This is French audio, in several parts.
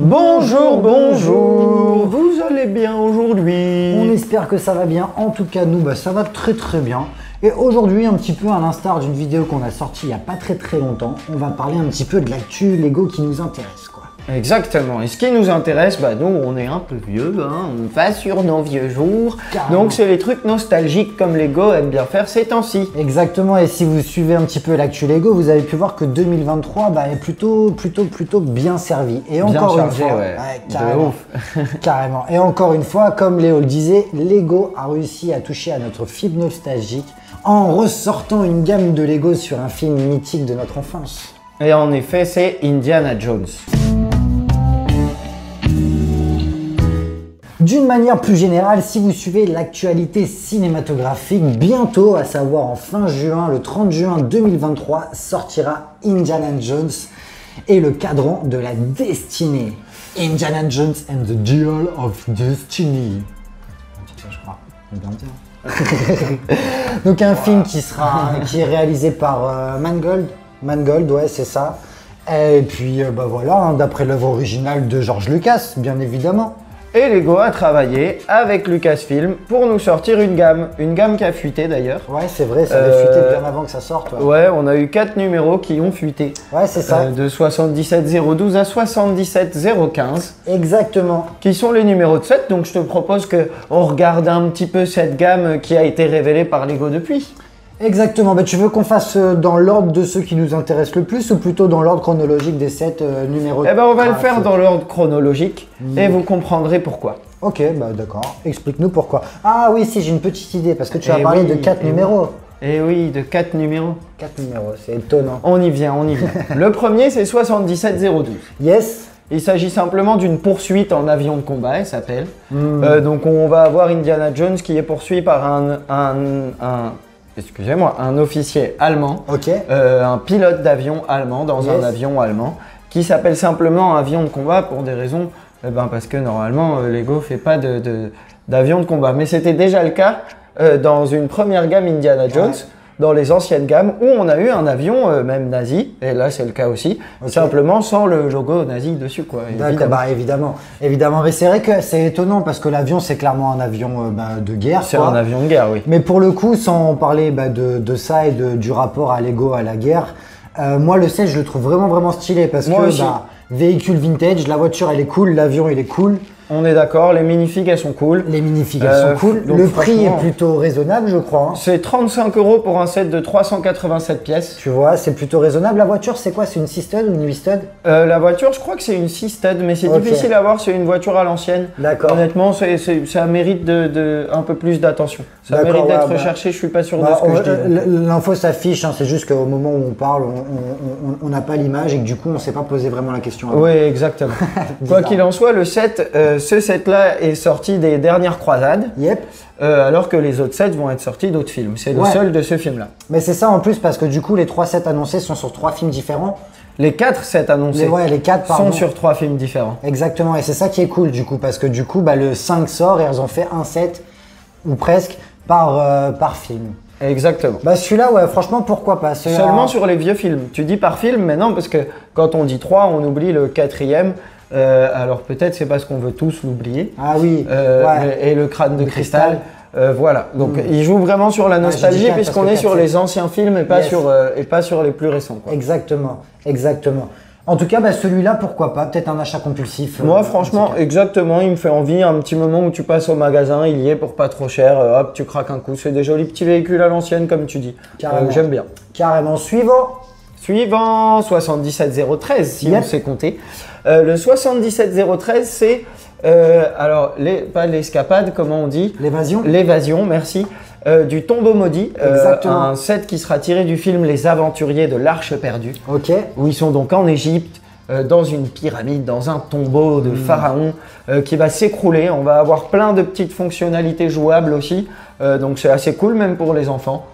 Bonjour, bonjour, vous allez bien aujourd'hui? On espère que ça va bien, en tout cas nous, ça va très très bien. Et aujourd'hui, un petit peu à l'instar d'une vidéo qu'on a sortie il n'y a pas très longtemps, on va parler un petit peu de l'actu Lego qui nous intéresse, quoi. Exactement, et ce qui nous intéresse, nous on est un peu vieux, on va sur nos vieux jours, Carrément. Donc c'est les trucs nostalgiques comme Lego aime bien faire ces temps-ci. Exactement, et si vous suivez un petit peu l'actu Lego, vous avez pu voir que 2023 est plutôt bien servi. Et Bien encore chargé, une fois, ouais. carrément, De ouf. carrément. Et encore une fois, comme Léo le disait, Lego a réussi à toucher à notre fibre nostalgique en ressortant une gamme de Lego sur un film mythique de notre enfance. Et en effet, c'est Indiana Jones. D'une manière plus générale, si vous suivez l'actualité cinématographique, bientôt, à savoir en fin juin, le 30 juin 2023, sortira Indiana Jones et le cadran de la destinée. Indiana Jones and the Dial of Destiny. C'est ça, je crois. On peut bien dire. Donc un film qui est réalisé par Mangold, ouais, c'est ça. Et puis voilà, d'après l'œuvre originale de George Lucas, bien évidemment. Et Lego a travaillé avec Lucasfilm pour nous sortir une gamme qui a fuité d'ailleurs. Ouais, c'est vrai, ça avait fuité bien avant que ça sorte. Ouais, on a eu 4 numéros qui ont fuité. Ouais, c'est ça. De 77012 à 77015. Exactement. Qui sont les numéros de set. Donc je te propose qu'on regarde un petit peu cette gamme qui a été révélée par Lego depuis. Exactement. Tu veux qu'on fasse dans l'ordre de ceux qui nous intéressent le plus ou plutôt dans l'ordre chronologique des 7 numéros? Eh ben on va le faire dans l'ordre chronologique et vous comprendrez pourquoi. Ok, d'accord. Explique-nous pourquoi. Ah oui, si, j'ai une petite idée parce que tu as parlé de 4 numéros. Eh oui, de 4 numéros. 4 numéros, c'est étonnant. On y vient. Le premier, c'est 77012. Yes. Il s'agit simplement d'une poursuite en avion de combat, elle s'appelle. Donc on va avoir Indiana Jones qui est poursuivi par un officier allemand, un pilote d'avion allemand dans un avion allemand qui s'appelle simplement avion de combat pour des raisons, parce que normalement Lego fait pas d'avion de combat. Mais c'était déjà le cas dans une première gamme Indiana Jones, dans les anciennes gammes où on a eu un avion même nazi, et là c'est le cas aussi, simplement sans le logo nazi dessus, quoi. D'accord, évidemment. Mais c'est vrai que c'est étonnant parce que l'avion c'est clairement un avion de guerre. C'est un avion de guerre, oui. Mais pour le coup, sans parler de ça et du rapport à Lego à la guerre, moi le set je le trouve vraiment stylé parce que véhicule vintage, la voiture elle est cool, l'avion il est cool. On est d'accord, les minifigs elles sont cool. Les minifigs elles sont cool. Le prix est plutôt raisonnable, je crois. C'est 35 € pour un set de 387 pièces. Tu vois, c'est plutôt raisonnable. La voiture, c'est quoi? C'est une 6 stud ou une 8 stud? La voiture, je crois que c'est une 6 stud, mais c'est difficile à voir, c'est une voiture à l'ancienne. D'accord. Honnêtement, ça mérite un peu plus d'attention. Ça mérite d'être recherché, je suis pas sûr de ce que je dis. L'info s'affiche, c'est juste qu'au moment où on parle, on n'a pas l'image et que du coup, on ne s'est pas posé vraiment la question. Oui, exactement. Quoi qu'il en soit, ce set-là est sorti des dernières croisades. Yep. Alors que les autres sets vont être sortis d'autres films. C'est le seul de ce film-là. Mais c'est ça en plus parce que du coup, les 3 sets annoncés sont sur 3 films différents. Les 4 sets annoncés sont sur 3 films différents. Exactement, et c'est ça qui est cool du coup, parce que du coup, le 5 sort et elles ont fait un set, ou presque, par film. Exactement. Celui-là, franchement, pourquoi pas. Seulement sur les vieux films. Tu dis par film, mais non, parce que quand on dit 3, on oublie le 4e. Alors peut-être c'est parce qu'on veut tous l'oublier. Ah oui. Et le crâne de cristal. Voilà. Donc il joue vraiment sur la nostalgie puisqu'on est sur les anciens films et pas sur les plus récents, quoi. Exactement. En tout cas, celui-là, pourquoi pas. Peut-être un achat compulsif. Moi, franchement, exactement. Il me fait envie. Un petit moment où tu passes au magasin, il y est pour pas trop cher. Hop, tu craques un coup. C'est des jolis petits véhicules à l'ancienne, comme tu dis. J'aime bien. Carrément. Suivant, 77013, si on sait compter. Le 77013, c'est pas l'escapade, comment on dit? L'évasion, merci. Du tombeau maudit, un set qui sera tiré du film Les Aventuriers de l'Arche perdue, où ils sont donc en Égypte, dans une pyramide, dans un tombeau de pharaon qui va s'écrouler. On va avoir plein de petites fonctionnalités jouables aussi, donc c'est assez cool même pour les enfants.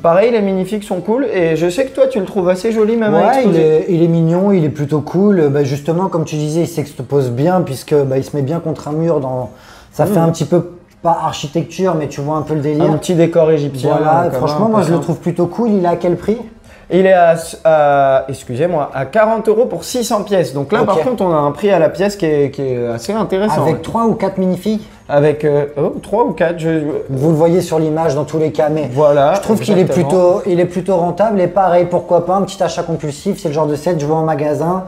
Pareil, les minifigs sont cool et je sais que toi tu le trouves assez joli même à exposer. Il est mignon, il est plutôt cool. Justement, comme tu disais, il s'expose bien puisque il se met bien contre un mur. Ça fait un petit peu pas architecture, mais tu vois un peu le délire. Un petit décor égyptien. Voilà, franchement, moi je le trouve plutôt cool. Il est à quel prix? Il est excusez-moi, à 40 € pour 600 pièces. Donc là, par contre, on a un prix à la pièce qui est assez intéressant. Avec 3 ou 4 minifigs? Avec 3 ou 4. Vous le voyez sur l'image dans tous les cas, mais voilà, je trouve qu'il est plutôt rentable. Et pareil, pourquoi pas un petit achat compulsif, c'est le genre de set, je vois en magasin,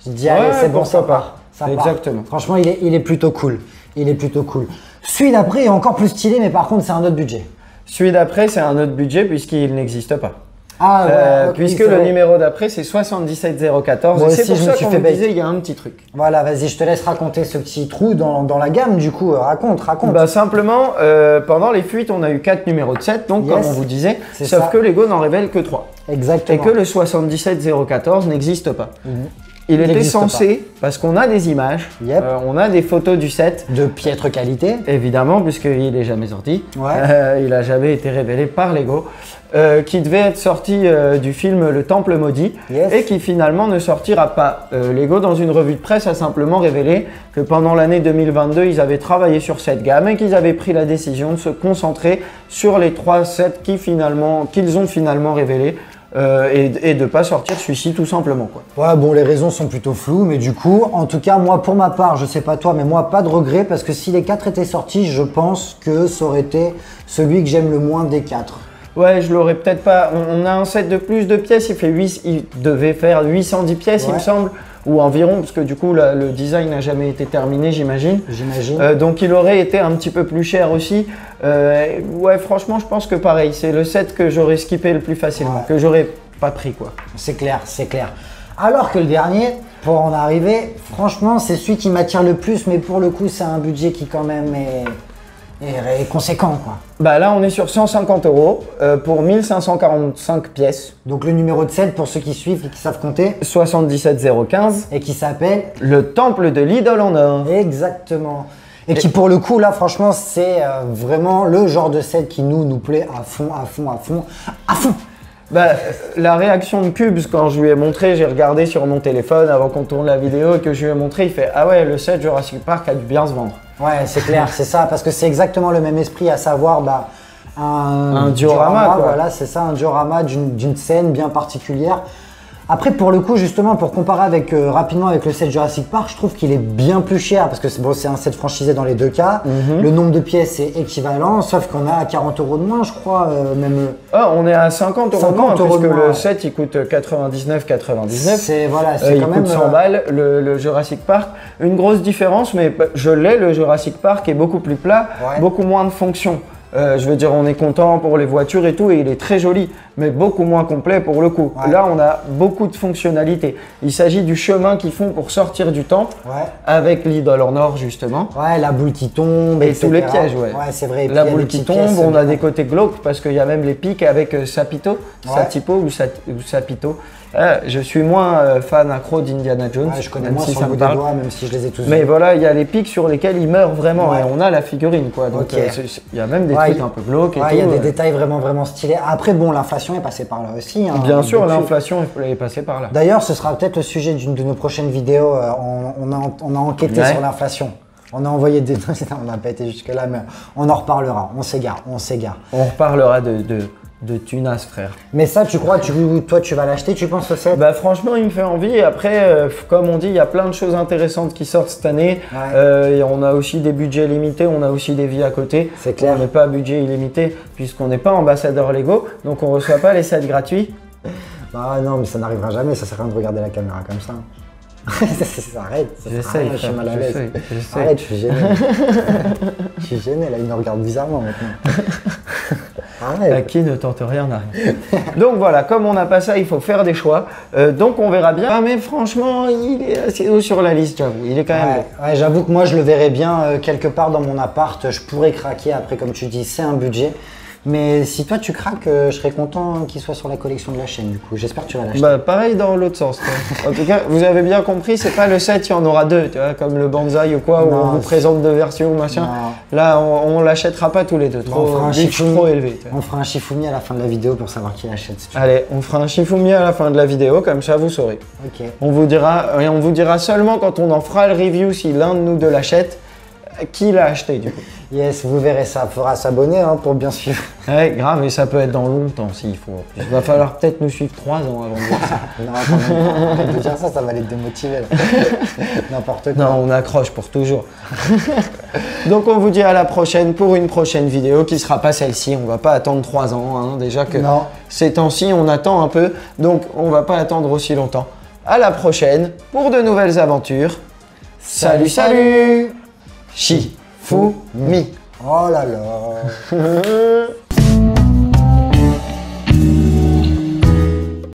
je dis allez, c'est bon, ça part. Exactement. Franchement, il est plutôt cool. Il est plutôt cool. Celui d'après est encore plus stylé, mais par contre, c'est un autre budget. Celui d'après, c'est un autre budget puisqu'il n'existe pas. Ah ouais, puisque le numéro d'après c'est 77014. Bon, c'est pour ça qu'on me disait il y a un petit truc. Voilà, vas-y, je te laisse raconter ce petit trou dans la gamme du coup. Raconte. Bah simplement, pendant les fuites, on a eu 4 numéros de 7, donc comme on vous disait, sauf que Lego n'en révèle que 3. Exactement. Et que le 77014 n'existe pas. Il était censé, parce qu'on a des images, on a des photos du set. De piètre qualité. Évidemment, puisqu'il n'est jamais sorti. Ouais. Il n'a jamais été révélé par Lego. Qui devait être sorti du film Le Temple Maudit et qui finalement ne sortira pas. Lego, dans une revue de presse, a simplement révélé que pendant l'année 2022, ils avaient travaillé sur cette gamme et qu'ils avaient pris la décision de se concentrer sur les 3 sets qu'ils ont finalement révélés. Et de ne pas sortir celui-ci tout simplement quoi. Ouais, bon, les raisons sont plutôt floues, mais du coup, en tout cas, moi pour ma part, je sais pas toi, mais moi pas de regret parce que si les 4 étaient sortis, je pense que ça aurait été celui que j'aime le moins des 4. Ouais, je l'aurais peut-être pas. On a un set de plus de pièces, il devait faire 810 pièces, il me semble, ou environ, parce que du coup, le design n'a jamais été terminé, j'imagine. Donc, il aurait été un petit peu plus cher aussi. Ouais, franchement, je pense que pareil, c'est le set que j'aurais skippé le plus facilement, que j'aurais pas pris, quoi. C'est clair, c'est clair. Alors que le dernier, pour en arriver, franchement, c'est celui qui m'attire le plus, mais pour le coup, c'est un budget qui quand même est conséquent, quoi. Bah là, on est sur 150 € pour 1545 pièces. Donc le numéro de 7 pour ceux qui suivent et qui savent compter. 77015. Et qui s'appelle Le Temple de l'Idole en or. Exactement. Et qui pour le coup, là, franchement, c'est vraiment le genre de set qui nous plaît à fond. Bah, la réaction de Cubes quand je lui ai montré, j'ai regardé sur mon téléphone avant qu'on tourne la vidéo et que je lui ai montré, il fait « Ah ouais, le set Jurassic Park a dû bien se vendre ». Ouais, c'est clair, c'est ça, parce que c'est exactement le même esprit, à savoir un diorama quoi. Voilà, c'est ça, un diorama d'une scène bien particulière. Après, pour le coup, justement, pour comparer rapidement avec le set Jurassic Park, je trouve qu'il est bien plus cher parce que c'est un set franchisé dans les deux cas. Le nombre de pièces est équivalent, sauf qu'on a 40 € de moins, je crois, même. Ah, on est à 50 € de moins, puisque le set il coûte 99,99. C'est il coûte 100 balles, le Jurassic Park. Une grosse différence, mais je l'ai, le Jurassic Park est beaucoup plus plat, beaucoup moins de fonctions. Je veux dire, on est content pour les voitures et tout, et il est très joli, mais beaucoup moins complet pour le coup. Là, on a beaucoup de fonctionnalités. Il s'agit du chemin qu'ils font pour sortir du temple, avec l'idole en or justement. Ouais, la boule qui tombe, et tous les pièges, ouais, c'est vrai. La boule qui tombe, on a des côtés glauques parce qu'il y a même les pics avec Sapito, Satipo ou Sapito. Je suis moins fan accro d'Indiana Jones. Je connais moins sur le bout des doigts, même si je les ai tous vus. Mais voilà, il y a les pics sur lesquels il meurt vraiment et on a la figurine quoi. Donc il y a même des trucs un peu glauques et tout. Il y a des détails vraiment stylés. Après bon, l'inflation est passée par là aussi. Bien sûr, l'inflation est passée par là. D'ailleurs, ce sera peut-être le sujet d'une de nos prochaines vidéos. On a enquêté sur l'inflation. On a envoyé des... on n'a pas été jusque là, mais on en reparlera. On s'égare. On reparlera de tunas, frère. Mais ça, tu crois, toi, tu vas l'acheter, tu penses au set? Bah franchement, il me fait envie. Et après, comme on dit, il y a plein de choses intéressantes qui sortent cette année. Et on a aussi des budgets limités, on a aussi des vies à côté. C'est clair. On n'est pas à budget illimité puisqu'on n'est pas ambassadeur Lego, donc on ne reçoit pas les sets gratuits. Bah non, mais ça n'arrivera jamais, ça sert à rien de regarder la caméra comme ça. Arrête, j'essaye, je suis mal à l'aise. Arrête, je suis gêné. Je suis gêné, là, il me regarde bizarrement maintenant. À qui ne tente rien n'arrive. Donc voilà, comme on n'a pas ça, il faut faire des choix. Donc on verra bien. Ah, mais franchement, il est assez haut sur la liste, j'avoue. Il est quand même beau. Ouais, j'avoue que moi, je le verrais bien quelque part dans mon appart. Je pourrais craquer après, comme tu dis, c'est un budget. Mais si toi tu craques, je serais content qu'il soit sur la collection de la chaîne du coup. J'espère que tu vas l'acheter. Bah pareil dans l'autre sens. En tout cas, vous avez bien compris, c'est pas le set, il y en aura deux, tu vois, comme le Banzai ou quoi, où on vous présente deux versions ou machin. Non. Là, on l'achètera pas tous les deux, trop élevé. On fera un Shifumi à la fin de la vidéo pour savoir qui l'achète. Si allez, on fera un Shifumi à la fin de la vidéo, comme ça vous saurez. Ok. On vous dira seulement quand on en fera le review si l'un de nous deux l'achète. qui l'a acheté du coup. Yes, vous verrez ça. Il faudra s'abonner hein, pour bien suivre. Ouais, grave, et ça peut être dans longtemps s'il faut. Il va falloir peut-être nous suivre 3 ans avant de voir ça. Non, quand même pas. Arrête de dire ça, ça va les démotiver. N'importe quoi. Non, on accroche pour toujours. Donc on vous dit à la prochaine pour une prochaine vidéo qui sera pas celle-ci. On va pas attendre 3 ans. Hein, déjà que ces temps-ci, on attend un peu. Donc on va pas attendre aussi longtemps. À la prochaine pour de nouvelles aventures. Salut, salut, Shi, Fu, Mi. Oh là là.